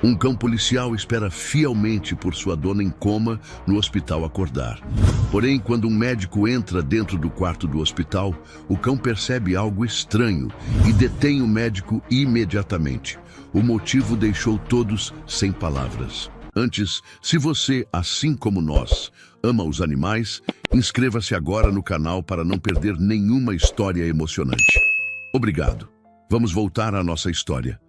Um cão policial espera fielmente por sua dona em coma no hospital acordar. Porém, quando um médico entra dentro do quarto do hospital, o cão percebe algo estranho e detém o médico imediatamente. O motivo deixou todos sem palavras. Antes, se você, assim como nós, ama os animais, inscreva-se agora no canal para não perder nenhuma história emocionante. Obrigado. Vamos voltar à nossa história.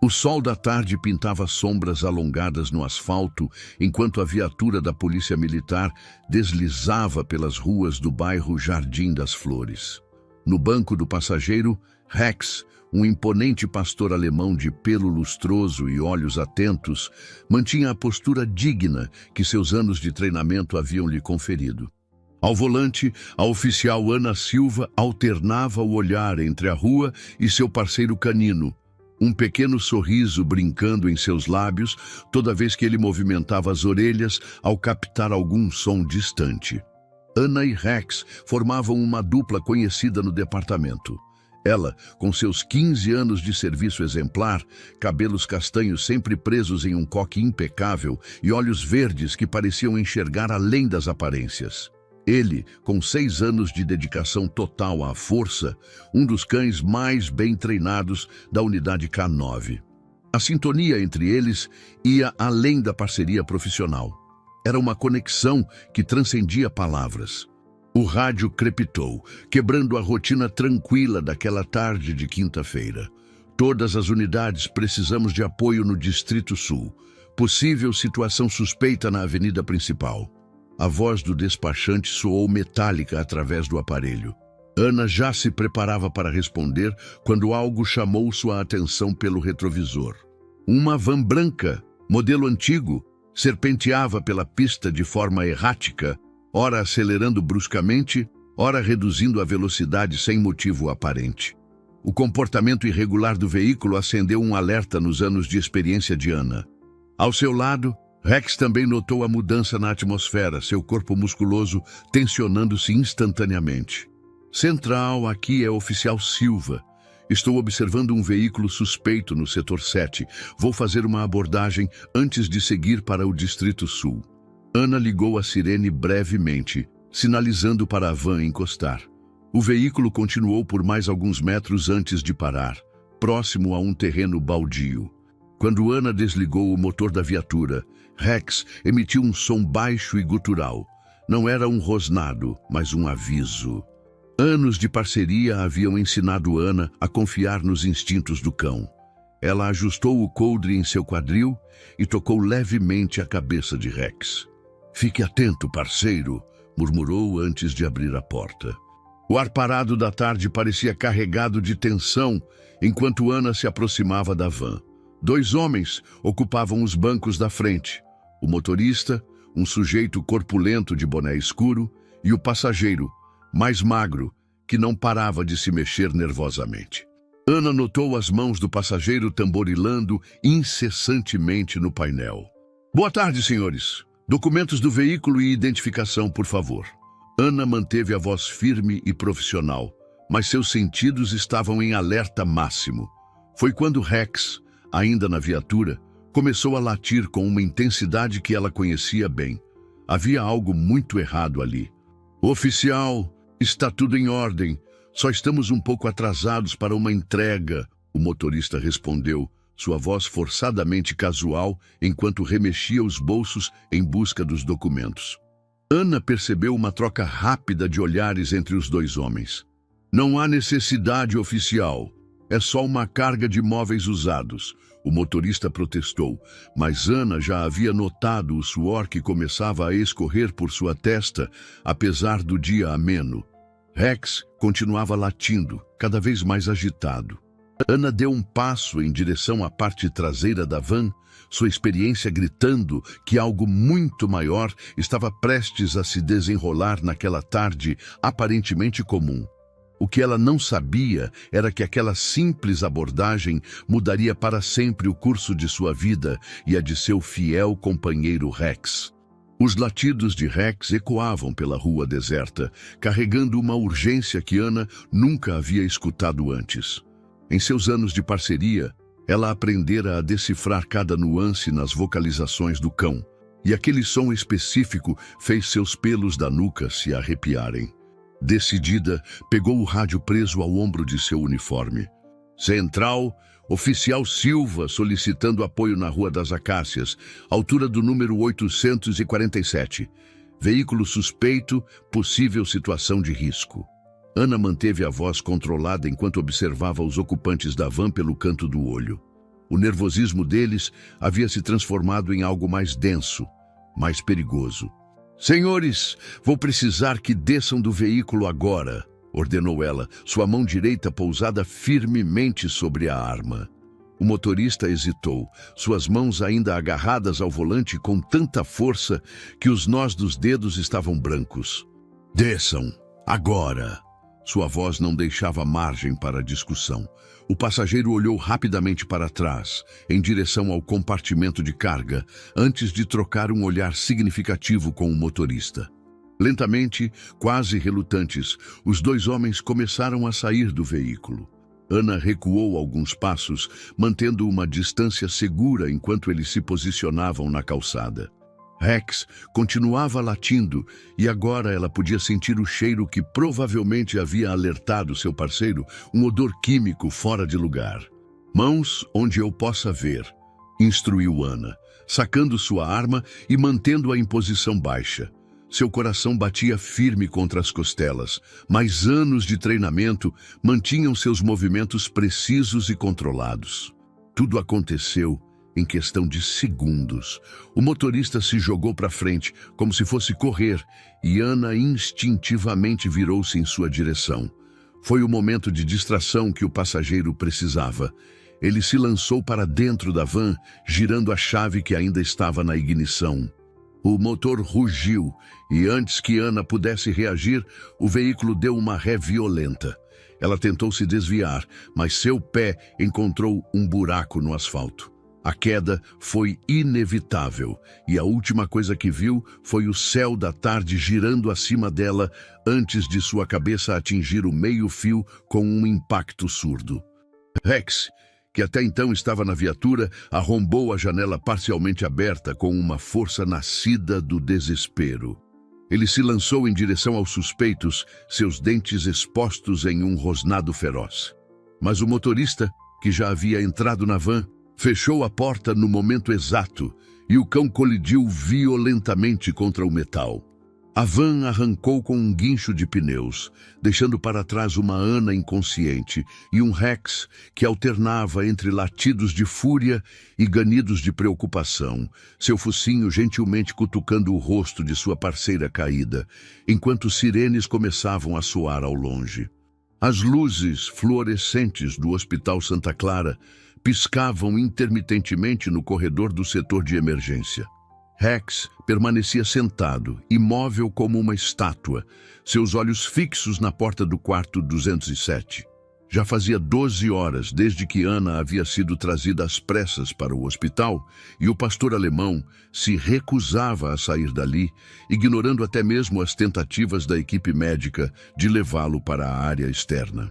O sol da tarde pintava sombras alongadas no asfalto, enquanto a viatura da polícia militar deslizava pelas ruas do bairro Jardim das Flores. No banco do passageiro, Rex, um imponente pastor alemão de pelo lustroso e olhos atentos, mantinha a postura digna que seus anos de treinamento haviam lhe conferido. Ao volante, a oficial Ana Silva alternava o olhar entre a rua e seu parceiro canino, um pequeno sorriso brincando em seus lábios toda vez que ele movimentava as orelhas ao captar algum som distante. Ana e Rex formavam uma dupla conhecida no departamento. Ela, com seus 15 anos de serviço exemplar, cabelos castanhos sempre presos em um coque impecável e olhos verdes que pareciam enxergar além das aparências. Ele, com 6 anos de dedicação total à força, um dos cães mais bem treinados da unidade K9. A sintonia entre eles ia além da parceria profissional. Era uma conexão que transcendia palavras. O rádio crepitou, quebrando a rotina tranquila daquela tarde de quinta-feira. Todas as unidades precisamos de apoio no Distrito Sul. Possível situação suspeita na avenida principal. A voz do despachante soou metálica através do aparelho. Ana já se preparava para responder quando algo chamou sua atenção pelo retrovisor. Uma van branca, modelo antigo, serpenteava pela pista de forma errática, ora acelerando bruscamente, ora reduzindo a velocidade sem motivo aparente. O comportamento irregular do veículo acendeu um alerta nos anos de experiência de Ana. Ao seu lado, Rex também notou a mudança na atmosfera, seu corpo musculoso tensionando-se instantaneamente. Central, aqui é oficial Silva. Estou observando um veículo suspeito no setor 7. Vou fazer uma abordagem antes de seguir para o Distrito Sul. Ana ligou a sirene brevemente, sinalizando para a van encostar. O veículo continuou por mais alguns metros antes de parar, próximo a um terreno baldio. Quando Ana desligou o motor da viatura, Rex emitiu um som baixo e gutural. Não era um rosnado, mas um aviso. Anos de parceria haviam ensinado Ana a confiar nos instintos do cão. Ela ajustou o coldre em seu quadril e tocou levemente a cabeça de Rex. "Fique atento, parceiro", murmurou antes de abrir a porta. O ar parado da tarde parecia carregado de tensão enquanto Ana se aproximava da van. 2 homens ocupavam os bancos da frente. O motorista, um sujeito corpulento de boné escuro, e o passageiro, mais magro, que não parava de se mexer nervosamente. Ana notou as mãos do passageiro tamborilando incessantemente no painel. "Boa tarde, senhores. Documentos do veículo e identificação, por favor." Ana manteve a voz firme e profissional, mas seus sentidos estavam em alerta máximo. Foi quando Rex, ainda na viatura, começou a latir com uma intensidade que ela conhecia bem. Havia algo muito errado ali. "Oficial, está tudo em ordem. Só estamos um pouco atrasados para uma entrega", o motorista respondeu, sua voz forçadamente casual, enquanto remexia os bolsos em busca dos documentos. Ana percebeu uma troca rápida de olhares entre os 2 homens. "Não há necessidade, oficial. É só uma carga de móveis usados", o motorista protestou, mas Ana já havia notado o suor que começava a escorrer por sua testa, apesar do dia ameno. Rex continuava latindo, cada vez mais agitado. Ana deu um passo em direção à parte traseira da van, sua experiência gritando que algo muito maior estava prestes a se desenrolar naquela tarde aparentemente comum. O que ela não sabia era que aquela simples abordagem mudaria para sempre o curso de sua vida e a de seu fiel companheiro Rex. Os latidos de Rex ecoavam pela rua deserta, carregando uma urgência que Ana nunca havia escutado antes. Em seus anos de parceria, Ela aprendera a decifrar cada nuance nas vocalizações do cão, e aquele som específico fez seus pelos da nuca se arrepiarem. Decidida, pegou o rádio preso ao ombro de seu uniforme. Central, oficial Silva solicitando apoio na Rua das Acácias, altura do número 847. Veículo suspeito, possível situação de risco. Ana manteve a voz controlada enquanto observava os ocupantes da van pelo canto do olho. O nervosismo deles havia se transformado em algo mais denso, mais perigoso. "Senhores, vou precisar que desçam do veículo agora", ordenou ela, sua mão direita pousada firmemente sobre a arma. O motorista hesitou, suas mãos ainda agarradas ao volante com tanta força que os nós dos dedos estavam brancos. "Desçam, agora!" Sua voz não deixava margem para discussão. O passageiro olhou rapidamente para trás, em direção ao compartimento de carga, antes de trocar um olhar significativo com o motorista. Lentamente, quase relutantes, os dois homens começaram a sair do veículo. Ana recuou alguns passos, mantendo uma distância segura enquanto eles se posicionavam na calçada. Rex continuava latindo e agora ela podia sentir o cheiro que provavelmente havia alertado seu parceiro, um odor químico fora de lugar. "Mãos onde eu possa ver", instruiu Ana, sacando sua arma e mantendo-a em posição baixa. Seu coração batia firme contra as costelas, mas anos de treinamento mantinham seus movimentos precisos e controlados. Tudo aconteceu em questão de segundos. O motorista se jogou para frente, como se fosse correr, e Ana instintivamente virou-se em sua direção. Foi o momento de distração que o passageiro precisava. Ele se lançou para dentro da van, girando a chave que ainda estava na ignição. O motor rugiu, e antes que Ana pudesse reagir, o veículo deu uma ré violenta. Ela tentou se desviar, mas seu pé encontrou um buraco no asfalto. A queda foi inevitável, e a última coisa que viu foi o céu da tarde girando acima dela antes de sua cabeça atingir o meio-fio com um impacto surdo. Rex, que até então estava na viatura, arrombou a janela parcialmente aberta com uma força nascida do desespero. Ele se lançou em direção aos suspeitos, seus dentes expostos em um rosnado feroz. Mas o motorista, que já havia entrado na van, fechou a porta no momento exato e o cão colidiu violentamente contra o metal. A van arrancou com um guincho de pneus, deixando para trás uma Ana inconsciente e um Rex que alternava entre latidos de fúria e ganidos de preocupação, seu focinho gentilmente cutucando o rosto de sua parceira caída, enquanto sirenes começavam a soar ao longe. As luzes fluorescentes do Hospital Santa Clara piscavam intermitentemente no corredor do setor de emergência. Rex permanecia sentado, imóvel como uma estátua, seus olhos fixos na porta do quarto 207. Já fazia 12 horas desde que Ana havia sido trazida às pressas para o hospital e o pastor alemão se recusava a sair dali, ignorando até mesmo as tentativas da equipe médica de levá-lo para a área externa.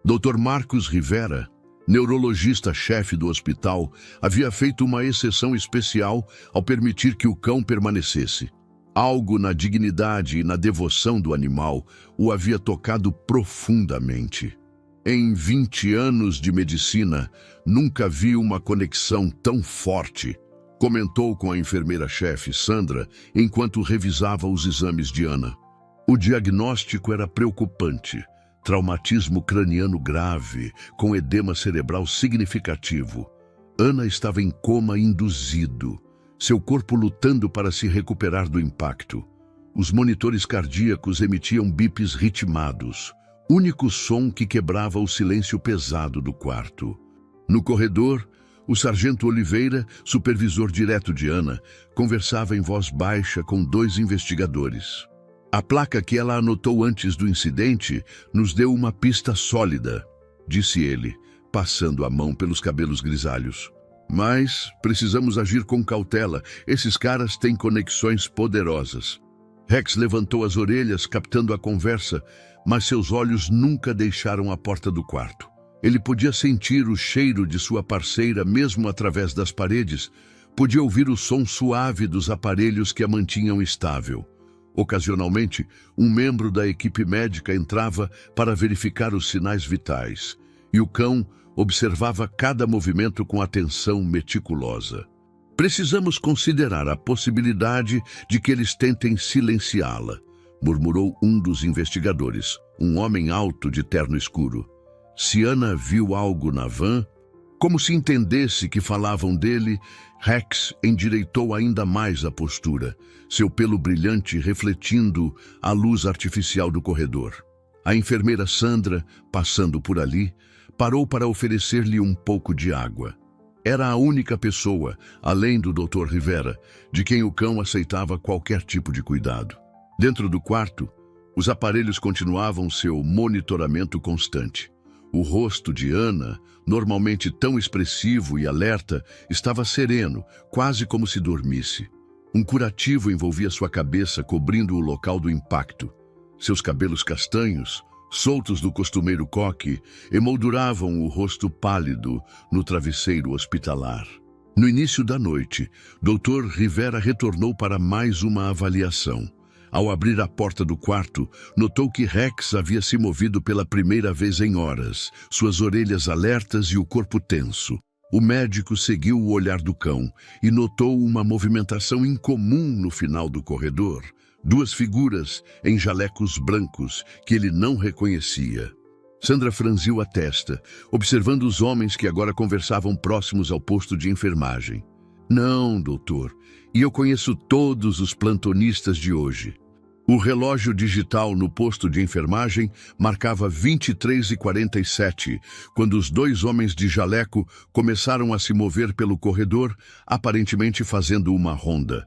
Dr. Marcos Rivera, neurologista-chefe do hospital, havia feito uma exceção especial ao permitir que o cão permanecesse. Algo na dignidade e na devoção do animal o havia tocado profundamente. Em 20 anos de medicina, nunca vi uma conexão tão forte, comentou com a enfermeira-chefe, Sandra, enquanto revisava os exames de Ana. O diagnóstico era preocupante. Traumatismo craniano grave, com edema cerebral significativo. Ana estava em coma induzido, seu corpo lutando para se recuperar do impacto. Os monitores cardíacos emitiam bips ritmados, único som que quebrava o silêncio pesado do quarto. No corredor, o sargento Oliveira, supervisor direto de Ana, conversava em voz baixa com 2 investigadores. A placa que ela anotou antes do incidente nos deu uma pista sólida, disse ele, passando a mão pelos cabelos grisalhos. Mas precisamos agir com cautela, esses caras têm conexões poderosas. Rex levantou as orelhas, captando a conversa, mas seus olhos nunca deixaram a porta do quarto. Ele podia sentir o cheiro de sua parceira mesmo através das paredes, podia ouvir o som suave dos aparelhos que a mantinham estável. Ocasionalmente, um membro da equipe médica entrava para verificar os sinais vitais, e o cão observava cada movimento com atenção meticulosa. Precisamos considerar a possibilidade de que eles tentem silenciá-la, murmurou um dos investigadores, um homem alto de terno escuro. Siana viu algo na van. Como se entendesse que falavam dele, Rex endireitou ainda mais a postura, seu pelo brilhante refletindo a luz artificial do corredor. A enfermeira Sandra, passando por ali, parou para oferecer-lhe um pouco de água. Era a única pessoa, além do Dr. Rivera, de quem o cão aceitava qualquer tipo de cuidado. Dentro do quarto, os aparelhos continuavam seu monitoramento constante. O rosto de Ana, normalmente tão expressivo e alerta, estava sereno, quase como se dormisse. Um curativo envolvia sua cabeça, cobrindo o local do impacto. Seus cabelos castanhos, soltos do costumeiro coque, emolduravam o rosto pálido no travesseiro hospitalar. No início da noite, Dr. Rivera retornou para mais uma avaliação. Ao abrir a porta do quarto, notou que Rex havia se movido pela primeira vez em horas, suas orelhas alertas e o corpo tenso. O médico seguiu o olhar do cão e notou uma movimentação incomum no final do corredor. Duas figuras em jalecos brancos que ele não reconhecia. Sandra franziu a testa, observando os homens que agora conversavam próximos ao posto de enfermagem. Não, doutor, e eu conheço todos os plantonistas de hoje. O relógio digital no posto de enfermagem marcava 23h47, quando os dois homens de jaleco começaram a se mover pelo corredor, aparentemente fazendo uma ronda.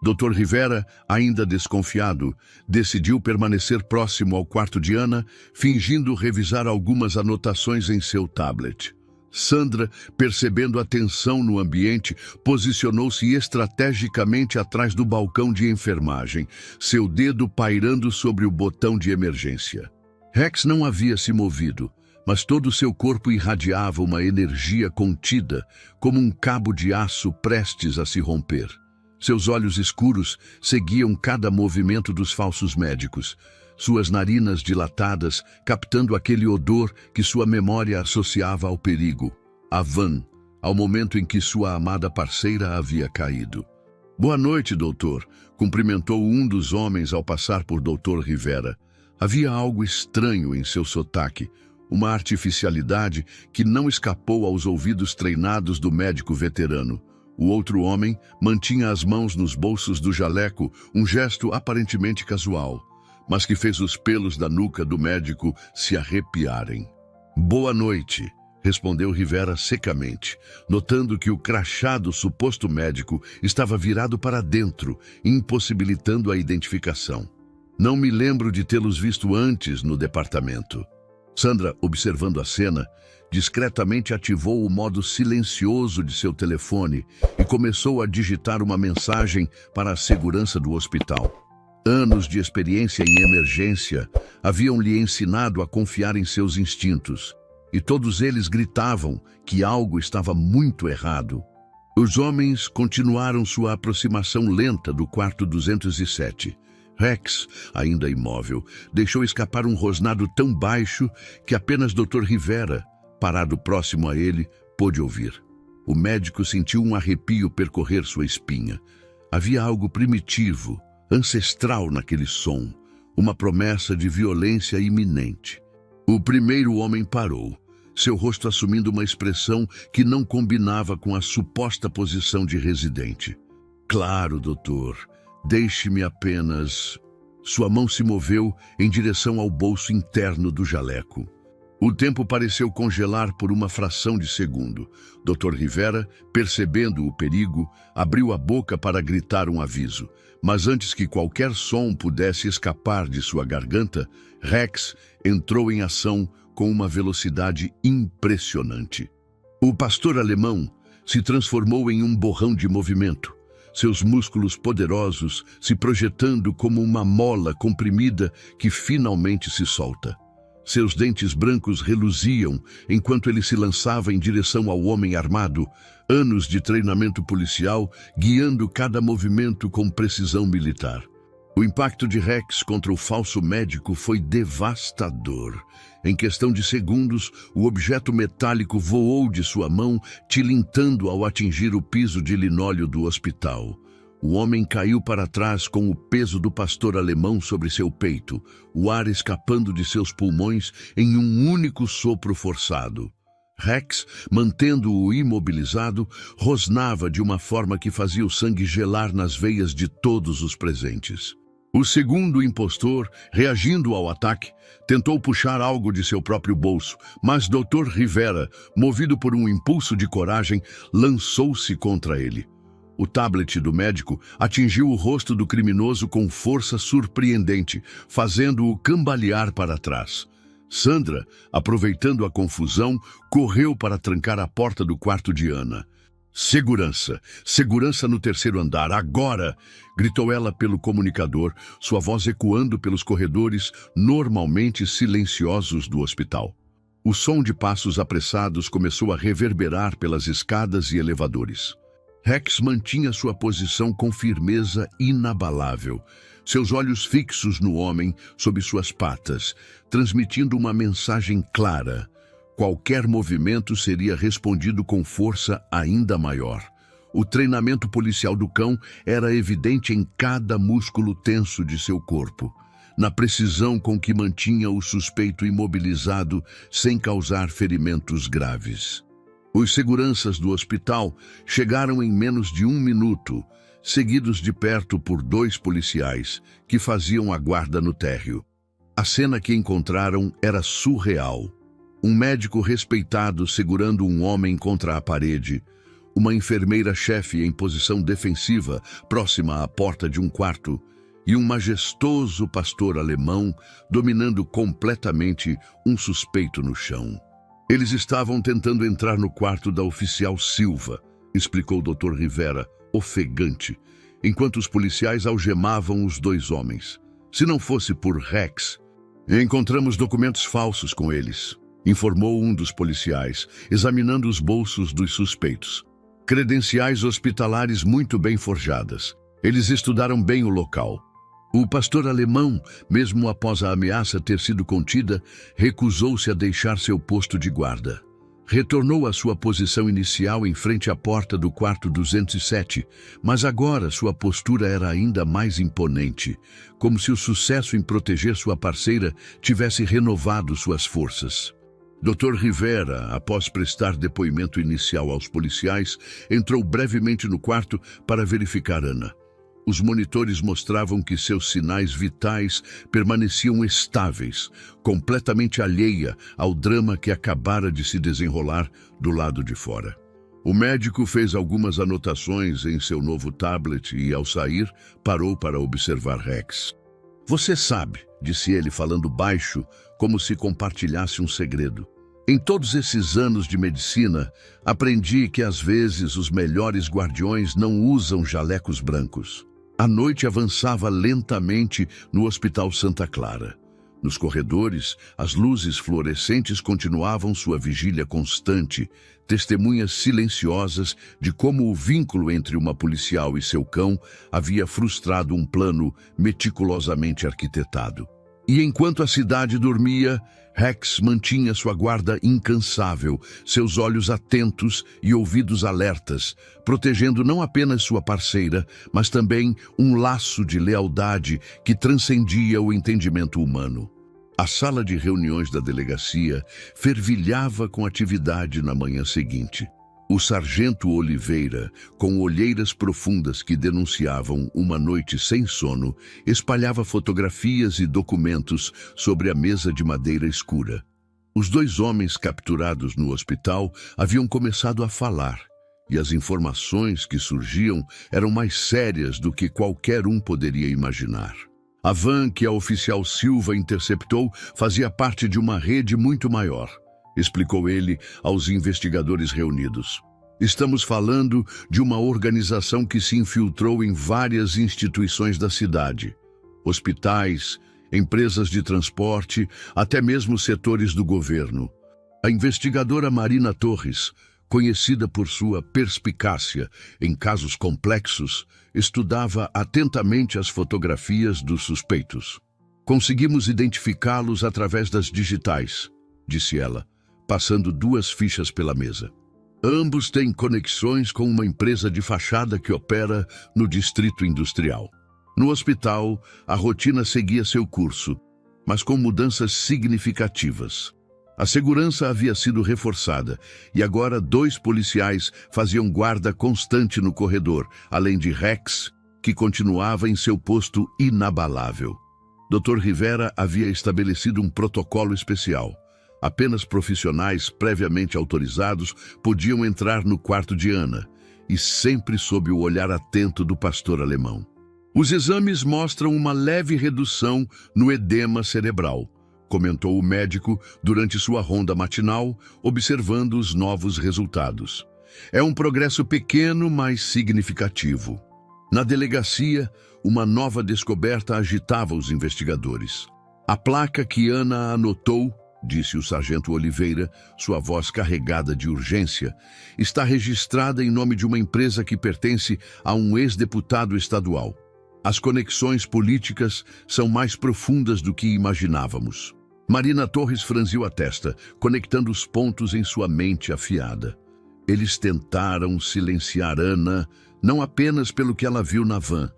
Dr. Rivera, ainda desconfiado, decidiu permanecer próximo ao quarto de Ana, fingindo revisar algumas anotações em seu tablet. Sandra, percebendo a tensão no ambiente, posicionou-se estrategicamente atrás do balcão de enfermagem, seu dedo pairando sobre o botão de emergência. Rex não havia se movido, mas todo o seu corpo irradiava uma energia contida, como um cabo de aço prestes a se romper. Seus olhos escuros seguiam cada movimento dos falsos médicos, suas narinas dilatadas, captando aquele odor que sua memória associava ao perigo, à van, ao momento em que sua amada parceira havia caído. Boa noite, doutor, cumprimentou um dos homens ao passar por Dr. Rivera. Havia algo estranho em seu sotaque, uma artificialidade que não escapou aos ouvidos treinados do médico veterano. O outro homem mantinha as mãos nos bolsos do jaleco, um gesto aparentemente casual, mas que fez os pelos da nuca do médico se arrepiarem. Boa noite, respondeu Rivera secamente, notando que o crachá do suposto médico estava virado para dentro, impossibilitando a identificação. Não me lembro de tê-los visto antes no departamento. Sandra, observando a cena, discretamente ativou o modo silencioso de seu telefone e começou a digitar uma mensagem para a segurança do hospital. Anos de experiência em emergência haviam lhe ensinado a confiar em seus instintos, e todos eles gritavam que algo estava muito errado. Os homens continuaram sua aproximação lenta do quarto 207. Rex, ainda imóvel, deixou escapar um rosnado tão baixo que apenas Dr. Rivera, parado próximo a ele, pôde ouvir. O médico sentiu um arrepio percorrer sua espinha. Havia algo primitivo, ancestral naquele som, uma promessa de violência iminente. O primeiro homem parou, seu rosto assumindo uma expressão que não combinava com a suposta posição de residente. Claro, doutor, deixe-me apenas... Sua mão se moveu em direção ao bolso interno do jaleco. O tempo pareceu congelar por uma fração de segundo. Dr. Rivera, percebendo o perigo, abriu a boca para gritar um aviso. Mas antes que qualquer som pudesse escapar de sua garganta, Rex entrou em ação com uma velocidade impressionante. O pastor alemão se transformou em um borrão de movimento, seus músculos poderosos se projetando como uma mola comprimida que finalmente se solta. Seus dentes brancos reluziam enquanto ele se lançava em direção ao homem armado, anos de treinamento policial guiando cada movimento com precisão militar. O impacto de Rex contra o falso médico foi devastador. Em questão de segundos, o objeto metálico voou de sua mão, tilintando ao atingir o piso de linóleo do hospital. O homem caiu para trás com o peso do pastor alemão sobre seu peito, o ar escapando de seus pulmões em um único sopro forçado. Rex, mantendo-o imobilizado, rosnava de uma forma que fazia o sangue gelar nas veias de todos os presentes. O segundo impostor, reagindo ao ataque, tentou puxar algo de seu próprio bolso, mas Dr. Rivera, movido por um impulso de coragem, lançou-se contra ele. O tablet do médico atingiu o rosto do criminoso com força surpreendente, fazendo-o cambalear para trás. Sandra, aproveitando a confusão, correu para trancar a porta do quarto de Ana. Segurança! Segurança no terceiro andar, agora! Gritou ela pelo comunicador, sua voz ecoando pelos corredores normalmente silenciosos do hospital. O som de passos apressados começou a reverberar pelas escadas e elevadores. Rex mantinha sua posição com firmeza inabalável, seus olhos fixos no homem sob suas patas, transmitindo uma mensagem clara. Qualquer movimento seria respondido com força ainda maior. O treinamento policial do cão era evidente em cada músculo tenso de seu corpo, na precisão com que mantinha o suspeito imobilizado sem causar ferimentos graves. Os seguranças do hospital chegaram em menos de 1 minuto, seguidos de perto por 2 policiais que faziam a guarda no térreo. A cena que encontraram era surreal. Um médico respeitado segurando um homem contra a parede, uma enfermeira-chefe em posição defensiva próxima à porta de um quarto e um majestoso pastor alemão dominando completamente um suspeito no chão. Eles estavam tentando entrar no quarto da oficial Silva, explicou o Dr. Rivera, ofegante, enquanto os policiais algemavam os 2 homens. Se não fosse por Rex, encontramos documentos falsos com eles, informou um dos policiais, examinando os bolsos dos suspeitos. Credenciais hospitalares muito bem forjadas. Eles estudaram bem o local. O pastor alemão, mesmo após a ameaça ter sido contida, recusou-se a deixar seu posto de guarda. Retornou à sua posição inicial em frente à porta do quarto 207, mas agora sua postura era ainda mais imponente, como se o sucesso em proteger sua parceira tivesse renovado suas forças. Dr. Rivera, após prestar depoimento inicial aos policiais, entrou brevemente no quarto para verificar Ana. Os monitores mostravam que seus sinais vitais permaneciam estáveis, completamente alheia ao drama que acabara de se desenrolar do lado de fora. O médico fez algumas anotações em seu novo tablet e, ao sair, parou para observar Rex. Você sabe, disse ele falando baixo, como se compartilhasse um segredo. Em todos esses anos de medicina, aprendi que às vezes os melhores guardiões não usam jalecos brancos. A noite avançava lentamente no Hospital Santa Clara. Nos corredores, as luzes fluorescentes continuavam sua vigília constante, testemunhas silenciosas de como o vínculo entre uma policial e seu cão havia frustrado um plano meticulosamente arquitetado. E enquanto a cidade dormia, Rex mantinha sua guarda incansável, seus olhos atentos e ouvidos alertas, protegendo não apenas sua parceira, mas também um laço de lealdade que transcendia o entendimento humano. A sala de reuniões da delegacia fervilhava com atividade na manhã seguinte. O sargento Oliveira, com olheiras profundas que denunciavam uma noite sem sono, espalhava fotografias e documentos sobre a mesa de madeira escura. Os 2 homens capturados no hospital haviam começado a falar, e as informações que surgiam eram mais sérias do que qualquer um poderia imaginar. A van que a oficial Silva interceptou fazia parte de uma rede muito maior, explicou ele aos investigadores reunidos. Estamos falando de uma organização que se infiltrou em várias instituições da cidade. Hospitais, empresas de transporte, até mesmo setores do governo. A investigadora Marina Torres, conhecida por sua perspicácia em casos complexos, estudava atentamente as fotografias dos suspeitos. Conseguimos identificá-los através das digitais, disse ela, passando 2 fichas pela mesa. Ambos têm conexões com uma empresa de fachada que opera no distrito industrial. No hospital, a rotina seguia seu curso, mas com mudanças significativas. A segurança havia sido reforçada e agora 2 policiais faziam guarda constante no corredor, além de Rex, que continuava em seu posto inabalável. Dr. Rivera havia estabelecido um protocolo especial. Apenas profissionais previamente autorizados podiam entrar no quarto de Ana, e sempre sob o olhar atento do pastor alemão. Os exames mostram uma leve redução no edema cerebral, comentou o médico durante sua ronda matinal, observando os novos resultados. É um progresso pequeno, mas significativo. Na delegacia, uma nova descoberta agitava os investigadores. A placa que Ana anotou, disse o sargento Oliveira, sua voz carregada de urgência, está registrada em nome de uma empresa que pertence a um ex-deputado estadual. As conexões políticas são mais profundas do que imaginávamos. Marina Torres franziu a testa, conectando os pontos em sua mente afiada. Eles tentaram silenciar Ana, não apenas pelo que ela viu na van,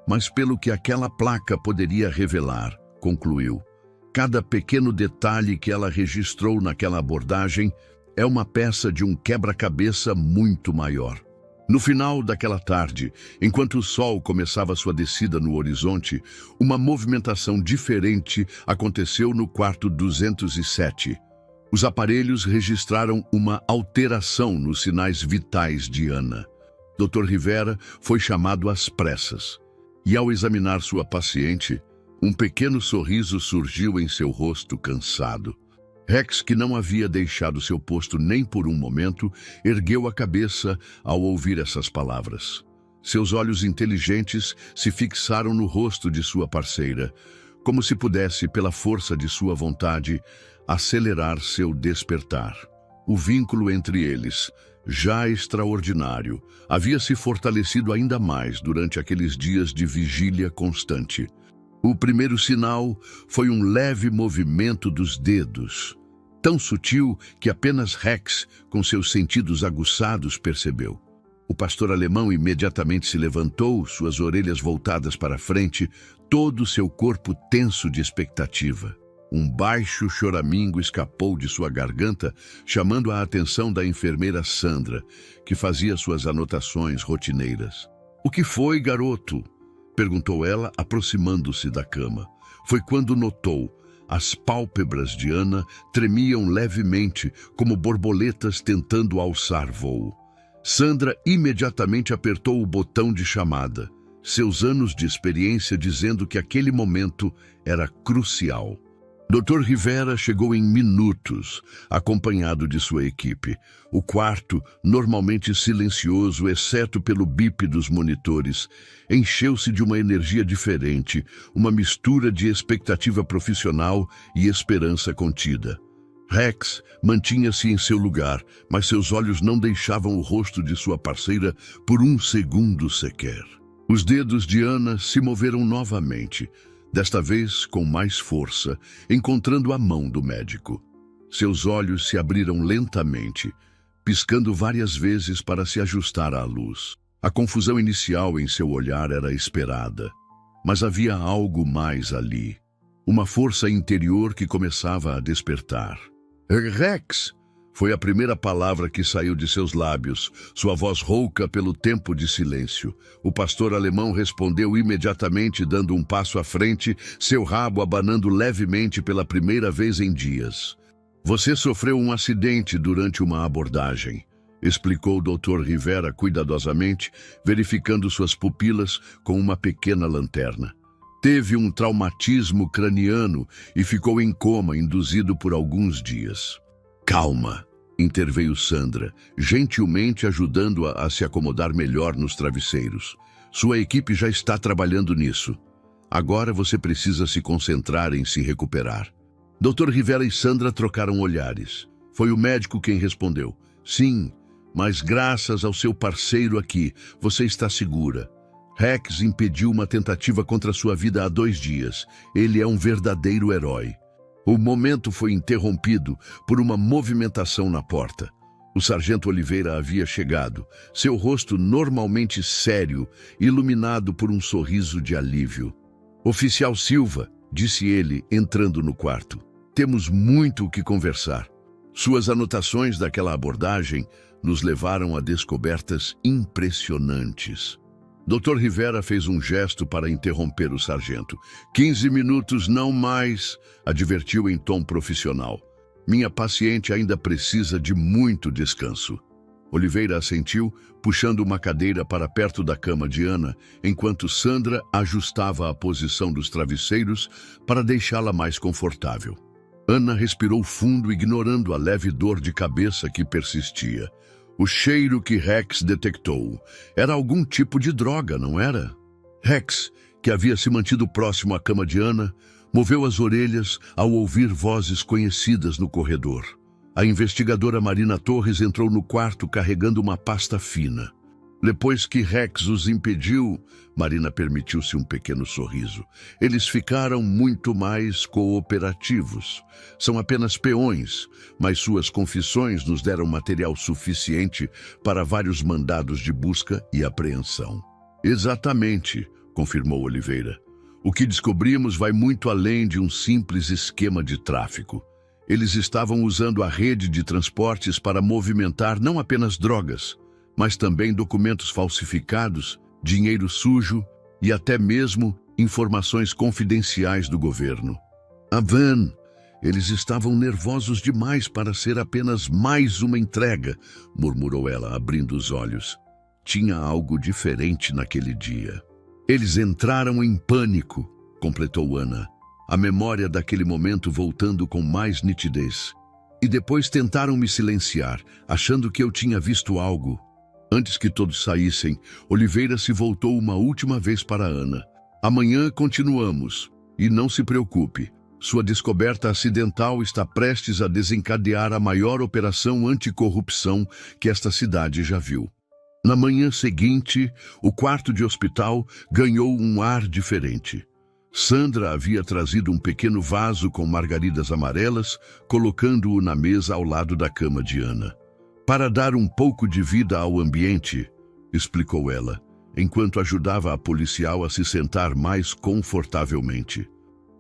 mas pelo que aquela placa poderia revelar, concluiu. Cada pequeno detalhe que ela registrou naquela abordagem é uma peça de um quebra-cabeça muito maior. No final daquela tarde, enquanto o sol começava sua descida no horizonte, uma movimentação diferente aconteceu no quarto 207. Os aparelhos registraram uma alteração nos sinais vitais de Ana. Dr. Rivera foi chamado às pressas, e ao examinar sua paciente, um pequeno sorriso surgiu em seu rosto cansado. Rex, que não havia deixado seu posto nem por um momento, ergueu a cabeça ao ouvir essas palavras. Seus olhos inteligentes se fixaram no rosto de sua parceira, como se pudesse, pela força de sua vontade, acelerar seu despertar. O vínculo entre eles, já extraordinário, havia se fortalecido ainda mais durante aqueles dias de vigília constante. O primeiro sinal foi um leve movimento dos dedos, tão sutil que apenas Rex, com seus sentidos aguçados, percebeu. O pastor alemão imediatamente se levantou, suas orelhas voltadas para a frente, todo o seu corpo tenso de expectativa. Um baixo choramingo escapou de sua garganta, chamando a atenção da enfermeira Sandra, que fazia suas anotações rotineiras. — O que foi, garoto? Perguntou ela, aproximando-se da cama. Foi quando notou. As pálpebras de Ana tremiam levemente, como borboletas tentando alçar voo. Sandra imediatamente apertou o botão de chamada, seus anos de experiência dizendo que aquele momento era crucial. Dr. Rivera chegou em minutos, acompanhado de sua equipe. O quarto, normalmente silencioso, exceto pelo bip dos monitores, encheu-se de uma energia diferente, uma mistura de expectativa profissional e esperança contida. Rex mantinha-se em seu lugar, mas seus olhos não deixavam o rosto de sua parceira por um segundo sequer. Os dedos de Ana se moveram novamente, desta vez com mais força, encontrando a mão do médico. Seus olhos se abriram lentamente, piscando várias vezes para se ajustar à luz. A confusão inicial em seu olhar era esperada, mas havia algo mais ali. Uma força interior que começava a despertar. Rex! Foi a primeira palavra que saiu de seus lábios, sua voz rouca pelo tempo de silêncio. O pastor alemão respondeu imediatamente, dando um passo à frente, seu rabo abanando levemente pela primeira vez em dias. Você sofreu um acidente durante uma abordagem, explicou o Dr. Rivera cuidadosamente, verificando suas pupilas com uma pequena lanterna. Teve um traumatismo craniano e ficou em coma, induzido por alguns dias. Calma, interveio Sandra, gentilmente ajudando-a a se acomodar melhor nos travesseiros. Sua equipe já está trabalhando nisso. Agora você precisa se concentrar em se recuperar. Dr. Rivera e Sandra trocaram olhares. Foi o médico quem respondeu. Sim, mas graças ao seu parceiro aqui, você está segura. Rex impediu uma tentativa contra sua vida há 2 dias. Ele é um verdadeiro herói. O momento foi interrompido por uma movimentação na porta. O sargento Oliveira havia chegado, seu rosto normalmente sério, iluminado por um sorriso de alívio. Oficial Silva, disse ele, entrando no quarto. Temos muito o que conversar. Suas anotações daquela abordagem nos levaram a descobertas impressionantes. Dr. Rivera fez um gesto para interromper o sargento. 15 minutos, não mais, advertiu em tom profissional. Minha paciente ainda precisa de muito descanso. Oliveira assentiu, puxando uma cadeira para perto da cama de Ana, enquanto Sandra ajustava a posição dos travesseiros para deixá-la mais confortável. Ana respirou fundo, ignorando a leve dor de cabeça que persistia. O cheiro que Rex detectou era algum tipo de droga, não era? Rex, que havia se mantido próximo à cama de Ana, moveu as orelhas ao ouvir vozes conhecidas no corredor. A investigadora Marina Torres entrou no quarto carregando uma pasta fina. Depois que Rex os impediu, Marina permitiu-se um pequeno sorriso. Eles ficaram muito mais cooperativos. São apenas peões, mas suas confissões nos deram material suficiente para vários mandados de busca e apreensão. Exatamente, confirmou Oliveira. O que descobrimos vai muito além de um simples esquema de tráfico. Eles estavam usando a rede de transportes para movimentar não apenas drogas, mas também documentos falsificados, dinheiro sujo e até mesmo informações confidenciais do governo. A van, eles estavam nervosos demais para ser apenas mais uma entrega, murmurou ela, abrindo os olhos. Tinha algo diferente naquele dia. Eles entraram em pânico, completou Ana, a memória daquele momento voltando com mais nitidez. E depois tentaram me silenciar, achando que eu tinha visto algo. Antes que todos saíssem, Oliveira se voltou uma última vez para Ana. Amanhã continuamos. E não se preocupe, sua descoberta acidental está prestes a desencadear a maior operação anticorrupção que esta cidade já viu. Na manhã seguinte, o quarto de hospital ganhou um ar diferente. Sandra havia trazido um pequeno vaso com margaridas amarelas, colocando-o na mesa ao lado da cama de Ana. Para dar um pouco de vida ao ambiente, explicou ela, enquanto ajudava a policial a se sentar mais confortavelmente.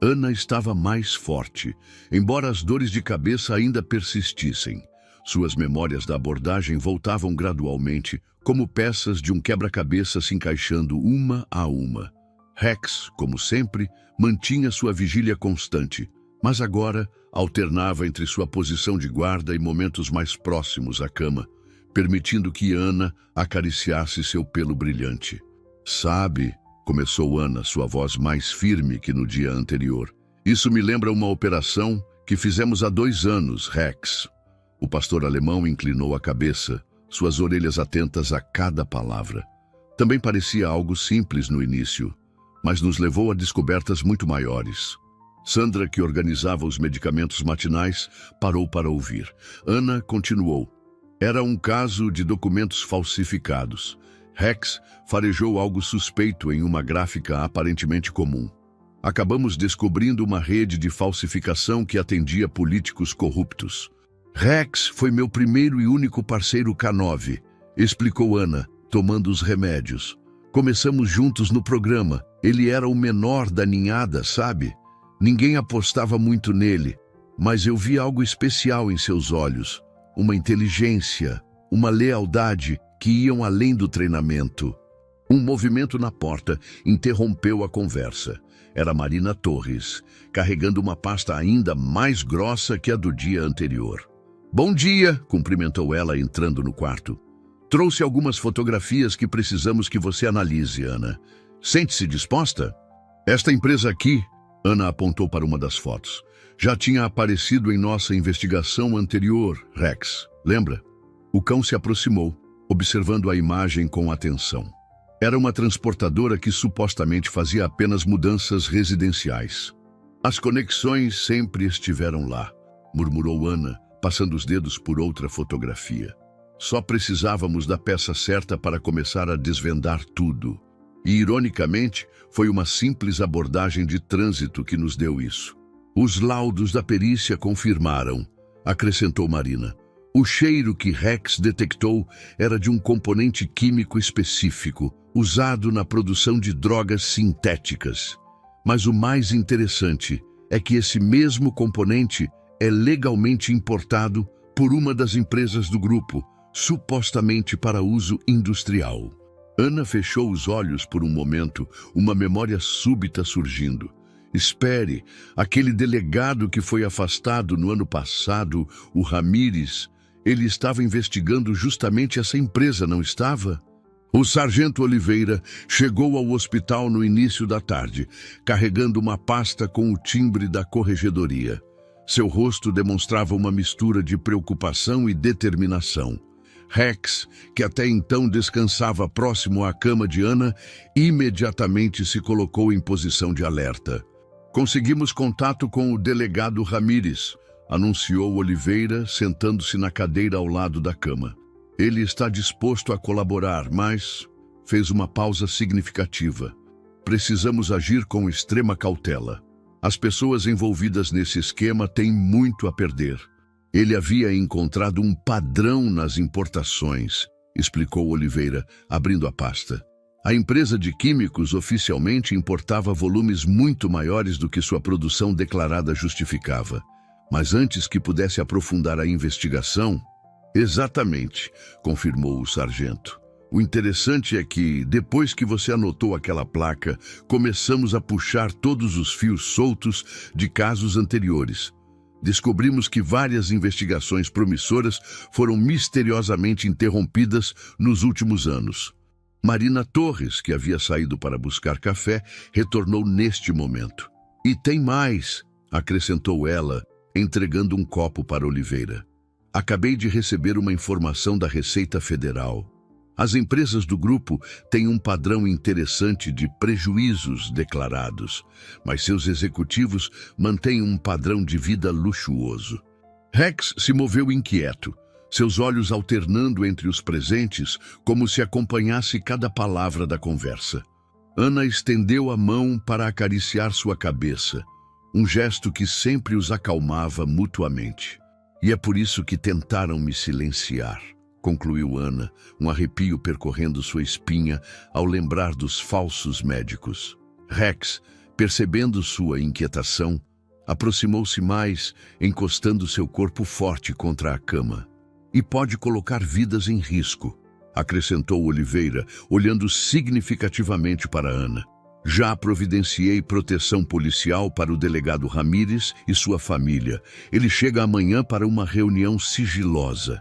Ana estava mais forte, embora as dores de cabeça ainda persistissem. Suas memórias da abordagem voltavam gradualmente, como peças de um quebra-cabeça se encaixando uma a uma. Rex, como sempre, mantinha sua vigília constante, mas agora alternava entre sua posição de guarda e momentos mais próximos à cama, permitindo que Ana acariciasse seu pelo brilhante. Sabe, começou Ana, sua voz mais firme que no dia anterior. Isso me lembra uma operação que fizemos há 2 anos, Rex. O pastor alemão inclinou a cabeça, suas orelhas atentas a cada palavra. Também parecia algo simples no início, mas nos levou a descobertas muito maiores. Sandra, que organizava os medicamentos matinais, parou para ouvir. Ana continuou. Era um caso de documentos falsificados. Rex farejou algo suspeito em uma gráfica aparentemente comum. Acabamos descobrindo uma rede de falsificação que atendia políticos corruptos. Rex foi meu primeiro e único parceiro K9, explicou Ana, tomando os remédios. Começamos juntos no programa. Ele era o menor da ninhada, sabe? Ninguém apostava muito nele, mas eu vi algo especial em seus olhos. Uma inteligência, uma lealdade que iam além do treinamento. Um movimento na porta interrompeu a conversa. Era Marina Torres, carregando uma pasta ainda mais grossa que a do dia anterior. Bom dia, cumprimentou ela entrando no quarto. Trouxe algumas fotografias que precisamos que você analise, Ana. Sente-se disposta? Esta empresa aqui, Ana apontou para uma das fotos, já tinha aparecido em nossa investigação anterior, Rex. Lembra? O cão se aproximou, observando a imagem com atenção. Era uma transportadora que supostamente fazia apenas mudanças residenciais. As conexões sempre estiveram lá, murmurou Ana, passando os dedos por outra fotografia. Só precisávamos da peça certa para começar a desvendar tudo. E, ironicamente, foi uma simples abordagem de trânsito que nos deu isso. Os laudos da perícia confirmaram, acrescentou Marina. O cheiro que Rex detectou era de um componente químico específico, usado na produção de drogas sintéticas. Mas o mais interessante é que esse mesmo componente é legalmente importado por uma das empresas do grupo, supostamente para uso industrial. Ana fechou os olhos por um momento, uma memória súbita surgindo. Espere, aquele delegado que foi afastado no ano passado, o Ramírez, ele estava investigando justamente essa empresa, não estava? O sargento Oliveira chegou ao hospital no início da tarde, carregando uma pasta com o timbre da corregedoria. Seu rosto demonstrava uma mistura de preocupação e determinação. Rex, que até então descansava próximo à cama de Ana, imediatamente se colocou em posição de alerta. Conseguimos contato com o delegado Ramírez, anunciou Oliveira, sentando-se na cadeira ao lado da cama. Ele está disposto a colaborar, mas fez uma pausa significativa. Precisamos agir com extrema cautela. As pessoas envolvidas nesse esquema têm muito a perder. Ele havia encontrado um padrão nas importações, explicou Oliveira, abrindo a pasta. A empresa de químicos oficialmente importava volumes muito maiores do que sua produção declarada justificava. Mas antes que pudesse aprofundar a investigação... Exatamente, confirmou o sargento. O interessante é que, depois que você anotou aquela placa, começamos a puxar todos os fios soltos de casos anteriores. Descobrimos que várias investigações promissoras foram misteriosamente interrompidas nos últimos anos. Marina Torres, que havia saído para buscar café, retornou neste momento. E tem mais, acrescentou ela, entregando um copo para Oliveira. Acabei de receber uma informação da Receita Federal. As empresas do grupo têm um padrão interessante de prejuízos declarados, mas seus executivos mantêm um padrão de vida luxuoso. Rex se moveu inquieto, seus olhos alternando entre os presentes como se acompanhasse cada palavra da conversa. Ana estendeu a mão para acariciar sua cabeça, um gesto que sempre os acalmava mutuamente. E é por isso que tentaram me silenciar, concluiu Ana, um arrepio percorrendo sua espinha ao lembrar dos falsos médicos. Rex, percebendo sua inquietação, aproximou-se mais, encostando seu corpo forte contra a cama. E pode colocar vidas em risco, acrescentou Oliveira, olhando significativamente para Ana. Já providenciei proteção policial para o delegado Ramírez e sua família. Ele chega amanhã para uma reunião sigilosa.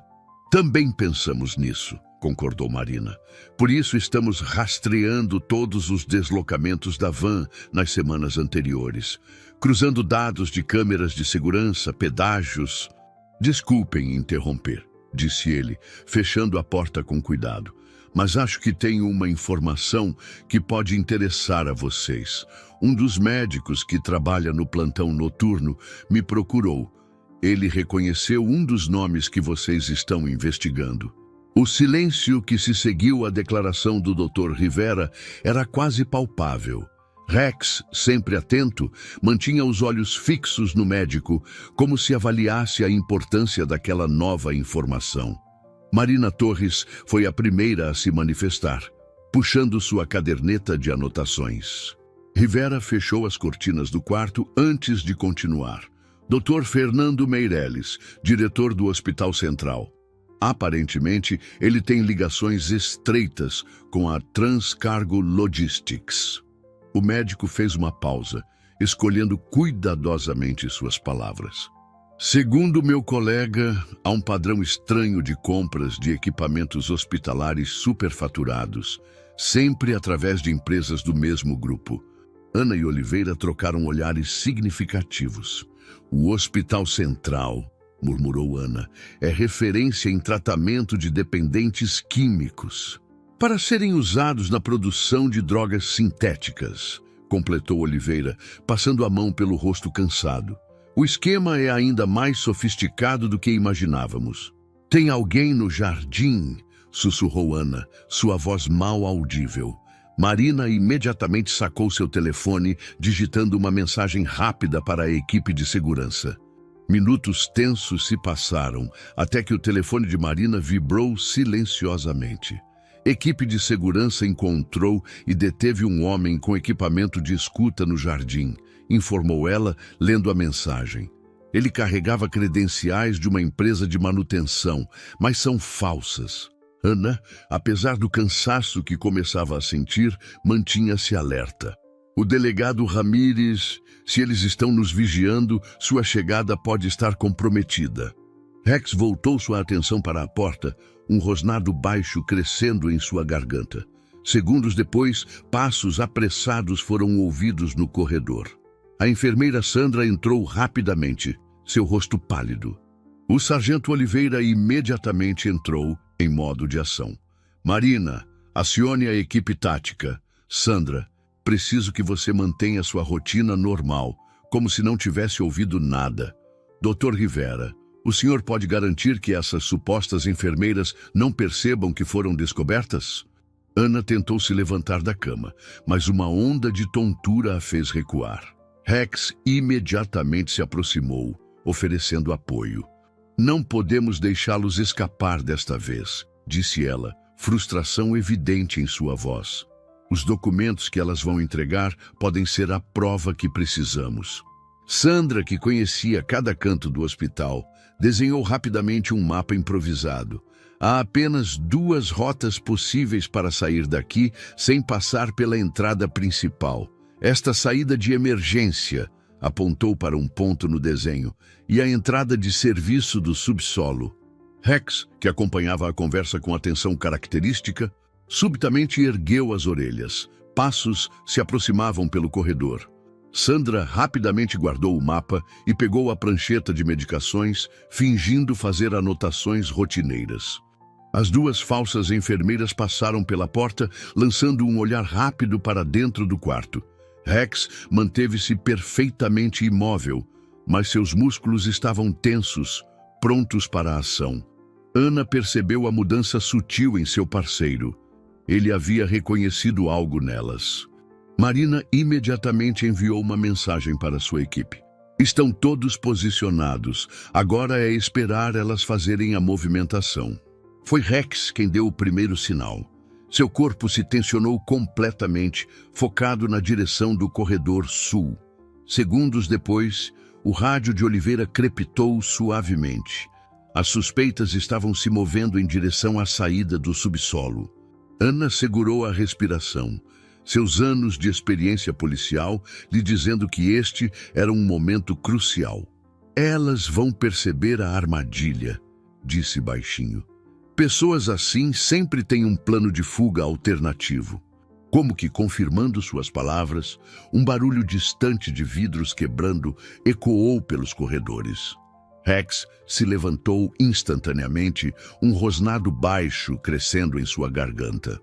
Também pensamos nisso, concordou Marina. Por isso estamos rastreando todos os deslocamentos da van nas semanas anteriores, cruzando dados de câmeras de segurança, pedágios. Desculpem interromper, disse ele, fechando a porta com cuidado. Mas acho que tenho uma informação que pode interessar a vocês. Um dos médicos que trabalha no plantão noturno me procurou. Ele reconheceu um dos nomes que vocês estão investigando. O silêncio que se seguiu à declaração do Dr. Rivera era quase palpável. Rex, sempre atento, mantinha os olhos fixos no médico, como se avaliasse a importância daquela nova informação. Marina Torres foi a primeira a se manifestar, puxando sua caderneta de anotações. Rivera fechou as cortinas do quarto antes de continuar. Dr. Fernando Meirelles, diretor do Hospital Central. Aparentemente, ele tem ligações estreitas com a Transcargo Logistics. O médico fez uma pausa, escolhendo cuidadosamente suas palavras. Segundo meu colega, há um padrão estranho de compras de equipamentos hospitalares superfaturados, sempre através de empresas do mesmo grupo. Ana e Oliveira trocaram olhares significativos. O Hospital Central, murmurou Ana, é referência em tratamento de dependentes químicos. Para serem usados na produção de drogas sintéticas, completou Oliveira, passando a mão pelo rosto cansado. O esquema é ainda mais sofisticado do que imaginávamos. Tem alguém no jardim? Sussurrou Ana, sua voz mal audível. Marina imediatamente sacou seu telefone, digitando uma mensagem rápida para a equipe de segurança. Minutos tensos se passaram, até que o telefone de Marina vibrou silenciosamente. Equipe de segurança encontrou e deteve um homem com equipamento de escuta no jardim, informou ela, lendo a mensagem. Ele carregava credenciais de uma empresa de manutenção, mas são falsas. Ana, apesar do cansaço que começava a sentir, mantinha-se alerta. O delegado Ramírez, se eles estão nos vigiando, sua chegada pode estar comprometida. Rex voltou sua atenção para a porta, um rosnado baixo crescendo em sua garganta. Segundos depois, passos apressados foram ouvidos no corredor. A enfermeira Sandra entrou rapidamente, seu rosto pálido. O sargento Oliveira imediatamente entrou em modo de ação. Marina, acione a equipe tática. Sandra, preciso que você mantenha sua rotina normal, como se não tivesse ouvido nada. Dr. Rivera, o senhor pode garantir que essas supostas enfermeiras não percebam que foram descobertas? Ana tentou se levantar da cama, mas uma onda de tontura a fez recuar. Rex imediatamente se aproximou, oferecendo apoio. Não podemos deixá-los escapar desta vez, disse ela, frustração evidente em sua voz. Os documentos que elas vão entregar podem ser a prova que precisamos. Sandra, que conhecia cada canto do hospital, desenhou rapidamente um mapa improvisado. Há apenas 2 rotas possíveis para sair daqui sem passar pela entrada principal. Esta saída de emergência, apontou para um ponto no desenho, e a entrada de serviço do subsolo. Rex, que acompanhava a conversa com atenção característica, subitamente ergueu as orelhas. Passos se aproximavam pelo corredor. Sandra rapidamente guardou o mapa e pegou a prancheta de medicações, fingindo fazer anotações rotineiras. As 2 falsas enfermeiras passaram pela porta, lançando um olhar rápido para dentro do quarto. Rex manteve-se perfeitamente imóvel, mas seus músculos estavam tensos, prontos para a ação. Ana percebeu a mudança sutil em seu parceiro. Ele havia reconhecido algo nelas. Marina imediatamente enviou uma mensagem para sua equipe. Estão todos posicionados. Agora é esperar elas fazerem a movimentação. Foi Rex quem deu o primeiro sinal. Seu corpo se tensionou completamente, focado na direção do corredor sul. Segundos depois, o rádio de Oliveira crepitou suavemente. As suspeitas estavam se movendo em direção à saída do subsolo. Ana segurou a respiração, seus anos de experiência policial lhe dizendo que este era um momento crucial. Elas vão perceber a armadilha, disse baixinho. Pessoas assim sempre têm um plano de fuga alternativo. Como que confirmando suas palavras, um barulho distante de vidros quebrando ecoou pelos corredores. Rex se levantou instantaneamente, um rosnado baixo crescendo em sua garganta.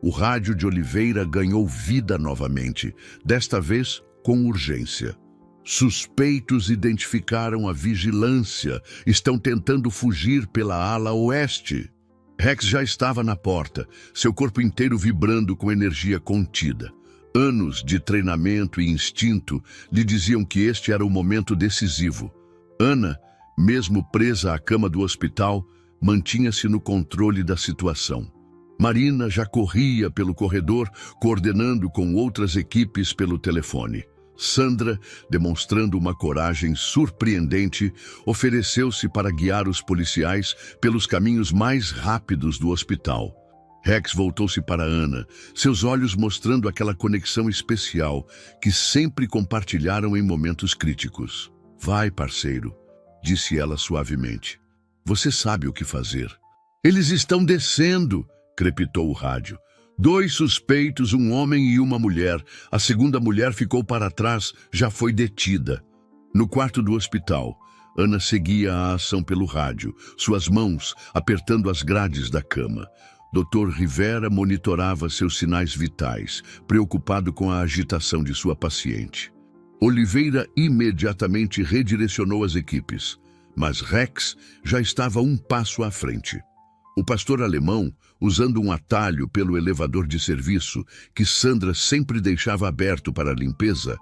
O rádio de Oliveira ganhou vida novamente, desta vez com urgência. Suspeitos identificaram a vigilância, estão tentando fugir pela ala oeste. Rex já estava na porta, seu corpo inteiro vibrando com energia contida. Anos de treinamento e instinto lhe diziam que este era o momento decisivo. Ana, mesmo presa à cama do hospital, mantinha-se no controle da situação. Marina já corria pelo corredor, coordenando com outras equipes pelo telefone. Sandra, demonstrando uma coragem surpreendente, ofereceu-se para guiar os policiais pelos caminhos mais rápidos do hospital. Rex voltou-se para Ana, seus olhos mostrando aquela conexão especial que sempre compartilharam em momentos críticos. Vai, parceiro, disse ela suavemente. Você sabe o que fazer. Eles estão descendo, crepitou o rádio. 2 suspeitos, um homem e uma mulher. A segunda mulher ficou para trás, já foi detida. No quarto do hospital, Ana seguia a ação pelo rádio, suas mãos apertando as grades da cama. Dr. Rivera monitorava seus sinais vitais, preocupado com a agitação de sua paciente. Oliveira imediatamente redirecionou as equipes, mas Rex já estava um passo à frente. O pastor alemão, usando um atalho pelo elevador de serviço que Sandra sempre deixava aberto para a limpeza,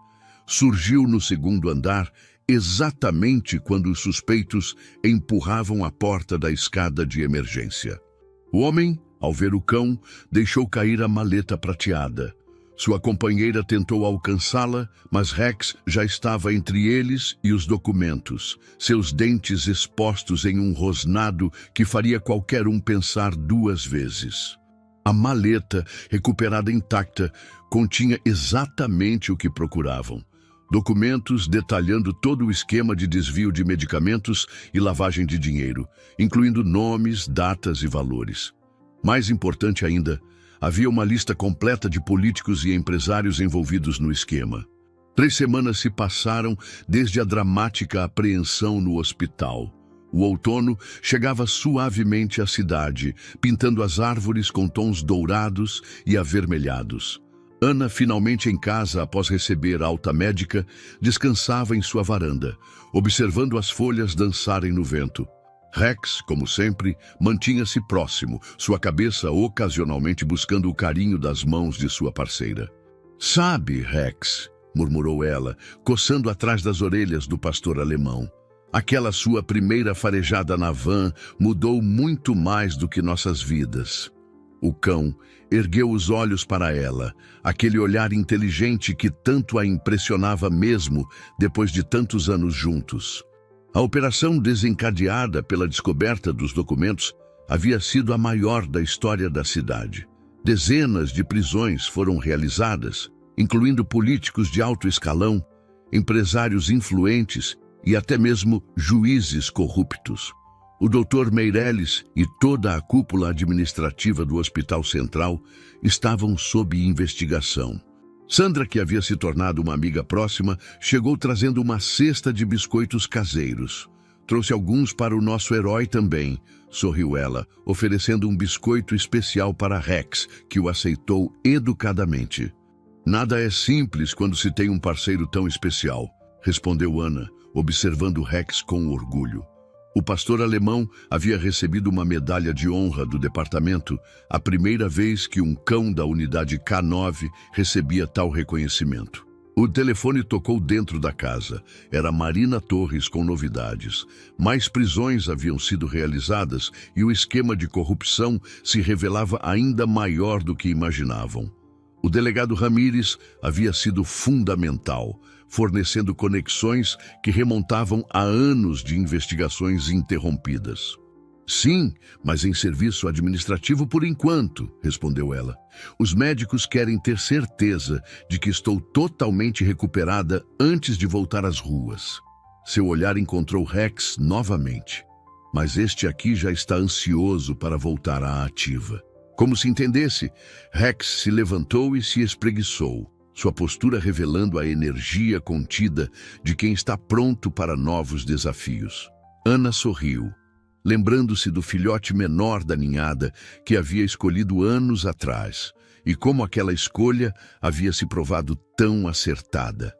surgiu no segundo andar exatamente quando os suspeitos empurravam a porta da escada de emergência. O homem, ao ver o cão, deixou cair a maleta prateada. Sua companheira tentou alcançá-la, mas Rex já estava entre eles e os documentos, seus dentes expostos em um rosnado que faria qualquer um pensar duas vezes. A maleta, recuperada intacta, continha exatamente o que procuravam. Documentos detalhando todo o esquema de desvio de medicamentos e lavagem de dinheiro, incluindo nomes, datas e valores. Mais importante ainda, havia uma lista completa de políticos e empresários envolvidos no esquema. 3 semanas se passaram desde a dramática apreensão no hospital. O outono chegava suavemente à cidade, pintando as árvores com tons dourados e avermelhados. Ana, finalmente em casa após receber alta médica, descansava em sua varanda, observando as folhas dançarem no vento. Rex, como sempre, mantinha-se próximo, sua cabeça ocasionalmente buscando o carinho das mãos de sua parceira. "Sabe, Rex", murmurou ela, coçando atrás das orelhas do pastor alemão, "aquela sua primeira farejada na van mudou muito mais do que nossas vidas." O cão ergueu os olhos para ela, aquele olhar inteligente que tanto a impressionava mesmo depois de tantos anos juntos. A operação desencadeada pela descoberta dos documentos havia sido a maior da história da cidade. Dezenas de prisões foram realizadas, incluindo políticos de alto escalão, empresários influentes e até mesmo juízes corruptos. O Dr. Meirelles e toda a cúpula administrativa do Hospital Central estavam sob investigação. Sandra, que havia se tornado uma amiga próxima, chegou trazendo uma cesta de biscoitos caseiros. "Trouxe alguns para o nosso herói também", sorriu ela, oferecendo um biscoito especial para Rex, que o aceitou educadamente. "Nada é simples quando se tem um parceiro tão especial", respondeu Ana, observando Rex com orgulho. O pastor alemão havia recebido uma medalha de honra do departamento, a primeira vez que um cão da unidade K9 recebia tal reconhecimento. O telefone tocou dentro da casa. Era Marina Torres com novidades. Mais prisões haviam sido realizadas e o esquema de corrupção se revelava ainda maior do que imaginavam. O delegado Ramírez havia sido fundamental, fornecendo conexões que remontavam a anos de investigações interrompidas. "Sim, mas em serviço administrativo por enquanto", respondeu ela. "Os médicos querem ter certeza de que estou totalmente recuperada antes de voltar às ruas." Seu olhar encontrou Rex novamente. "Mas este aqui já está ansioso para voltar à ativa." Como se entendesse, Rex se levantou e se espreguiçou, sua postura revelando a energia contida de quem está pronto para novos desafios. Ana sorriu, lembrando-se do filhote menor da ninhada que havia escolhido anos atrás, e como aquela escolha havia se provado tão acertada.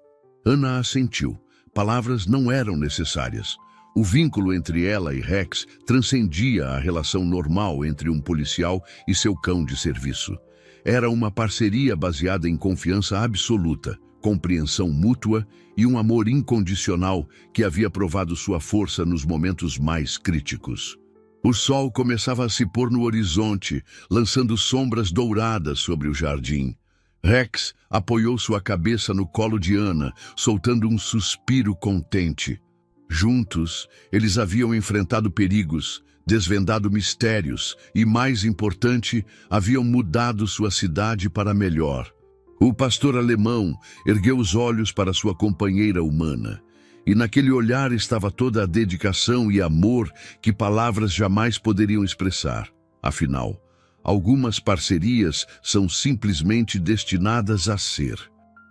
Ana assentiu. Palavras não eram necessárias. O vínculo entre ela e Rex transcendia a relação normal entre um policial e seu cão de serviço. Era uma parceria baseada em confiança absoluta, compreensão mútua e um amor incondicional que havia provado sua força nos momentos mais críticos. O sol começava a se pôr no horizonte, lançando sombras douradas sobre o jardim. Rex apoiou sua cabeça no colo de Ana, soltando um suspiro contente. Juntos, eles haviam enfrentado perigos, desvendado mistérios e, mais importante, haviam mudado sua cidade para melhor. O pastor alemão ergueu os olhos para sua companheira humana, e naquele olhar estava toda a dedicação e amor que palavras jamais poderiam expressar. Afinal, algumas parcerias são simplesmente destinadas a ser.